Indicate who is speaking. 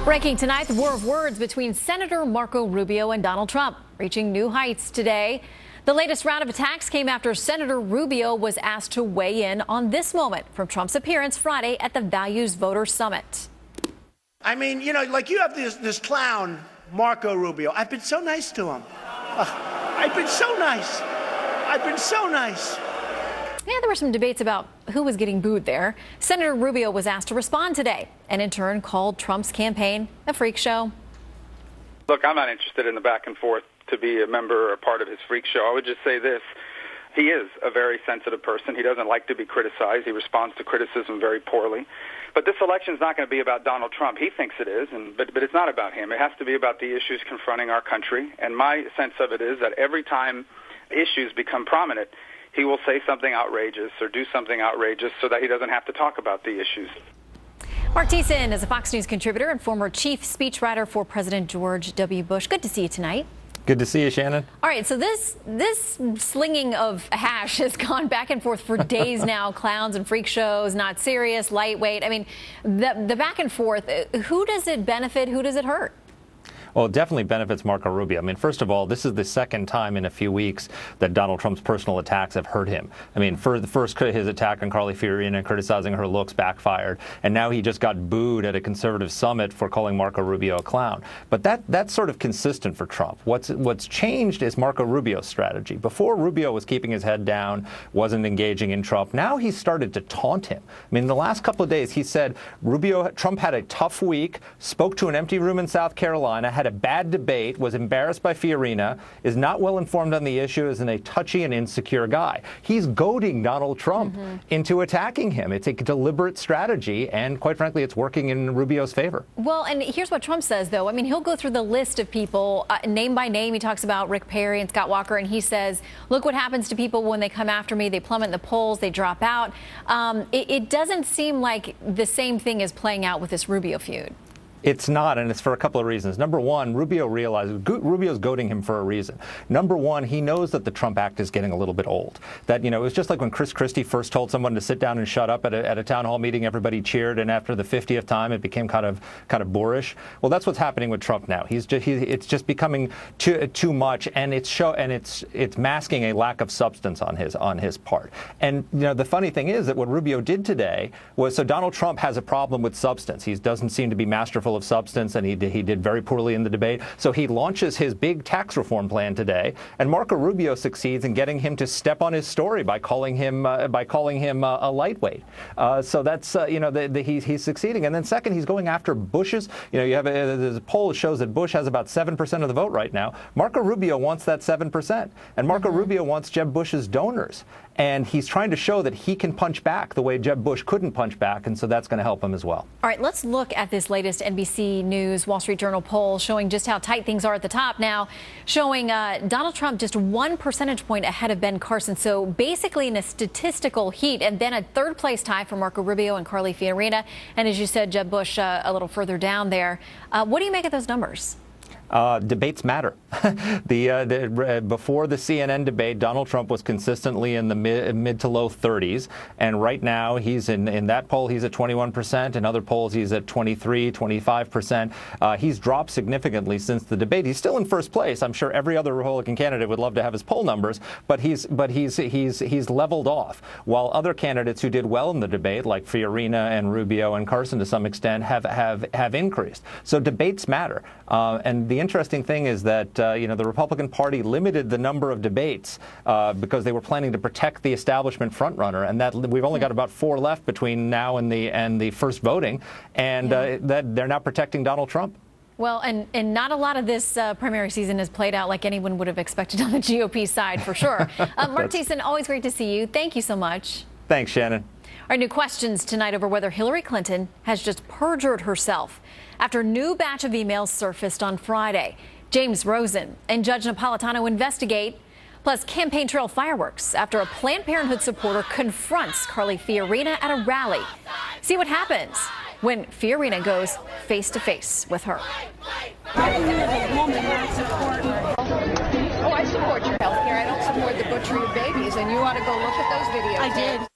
Speaker 1: Breaking tonight, the war of words between Senator Marco Rubio and Donald Trump, reaching new heights today. The latest round of attacks came after Senator Rubio was asked to weigh in on this moment from Trump's appearance Friday at the Values Voters Summit.
Speaker 2: I mean, you know, like you have this clown, Marco Rubio. I've been so nice to him. I've been so nice. I've been so nice.
Speaker 1: Yeah, there were some debates about who was getting booed there. Senator Rubio was asked to respond today and in turn called Trump's campaign a freak show.
Speaker 3: Look, I'm not interested in the back and forth to be a member or part of his freak show. I would just say this. He is a very sensitive person. He doesn't like to be criticized. He responds to criticism very poorly. But this election is not going to be about Donald Trump. He thinks it is, but it's not about him. It has to be about the issues confronting our country. And my sense of it is that every time issues become prominent, he will say something outrageous or do something outrageous so that he doesn't have to talk about the issues.
Speaker 1: Mark Thiessen is a Fox News contributor and former chief speechwriter for President George W. Bush. Good to see you tonight.
Speaker 4: Good to see you, Shannon.
Speaker 1: All right, so this slinging of hash has gone back and forth for days now. Clowns and freak shows, not serious, lightweight. I mean, the back and forth, who does it benefit? Who does it hurt?
Speaker 4: Well, it definitely benefits Marco Rubio. I mean, first of all, this is the second time in a few weeks that Donald Trump's personal attacks have hurt him. I mean, for the first, his attack on Carly Fiorina criticizing her looks backfired, and now he just got booed at a conservative summit for calling Marco Rubio a clown. But that's sort of consistent for Trump. What's changed is Marco Rubio's strategy. Before, Rubio was keeping his head down, wasn't engaging in Trump. Now he's started to taunt him. I mean, in the last couple of days, he said Trump had a tough week, spoke to an empty room in South Carolina, had a bad debate, was embarrassed by Fiorina, is not well informed on the issue, is a touchy and insecure guy. He's goading Donald Trump into attacking him. It's a deliberate strategy, and quite frankly, it's working in Rubio's favor.
Speaker 1: Well, and here's what Trump says, though. I mean, he'll go through the list of people, name by name. He talks about Rick Perry and Scott Walker, and he says, look what happens to people when they come after me. They plummet in the polls. They drop out. It doesn't seem like the same thing is playing out with this Rubio feud.
Speaker 4: It's not, and it's for a couple of reasons. Number one, Rubio realizes Rubio's goading him for a reason. Number one, he knows that the Trump act is getting a little bit old. That, you know, it was just like when Chris Christie first told someone to sit down and shut up at a town hall meeting, everybody cheered, and after the 50th time, it became kind of boorish. Well, that's what's happening with Trump now. It's just becoming too much, and it's masking a lack of substance on his part. And you know, the funny thing is that what Rubio did today was, so Donald Trump has a problem with substance. He doesn't seem to be masterful of substance, and he did very poorly in the debate. So he launches his big tax reform plan today, and Marco Rubio succeeds in getting him to step on his story by calling him a lightweight. So that's he's succeeding. And then second, he's going after Bush's. You know, you have there's a poll that shows that Bush has about 7% of the vote right now. Marco Rubio wants that 7%, and Marco Rubio wants Jeb Bush's donors. And he's trying to show that he can punch back the way Jeb Bush couldn't punch back, and so that's going to help him as well.
Speaker 1: All right, let's look at this latest NBC News Wall Street Journal poll showing just how tight things are at the top now, showing Donald Trump just 1 percentage point ahead of Ben Carson. So basically in a statistical heat, and then a third-place tie for Marco Rubio and Carly Fiorina. And as you said, Jeb Bush a little further down there. What do you make of those numbers?
Speaker 4: Debates matter. Before the CNN debate, Donald Trump was consistently in the mid to low 30s, and right now he's in that poll he's at 21%. In other polls he's at 23, 25%. He's dropped significantly since the debate. He's still in first place. I'm sure every other Republican candidate would love to have his poll numbers, but he's leveled off. While other candidates who did well in the debate, like Fiorina and Rubio and Carson to some extent, have increased. So debates matter, and the interesting thing is that the Republican Party limited the number of debates because they were planning to protect the establishment frontrunner, and that we've only got about 4 left between now and the first voting, and that they're now protecting Donald Trump.
Speaker 1: Well, and not a lot of this primary season has played out like anyone would have expected on the GOP side, for sure. Mark Thiessen, always great to see you. Thank you so much.
Speaker 4: Thanks, Shannon.
Speaker 1: Our new questions tonight over whether Hillary Clinton has just perjured herself after a new batch of emails surfaced on Friday. James Rosen and Judge Napolitano investigate, plus campaign trail fireworks after a Planned Parenthood supporter confronts Carly Fiorina at a rally. See what happens when Fiorina goes face-to-face with her.
Speaker 5: Oh, I support your health care. I don't support the butchery of babies, and you ought to go look at those videos.
Speaker 6: I did.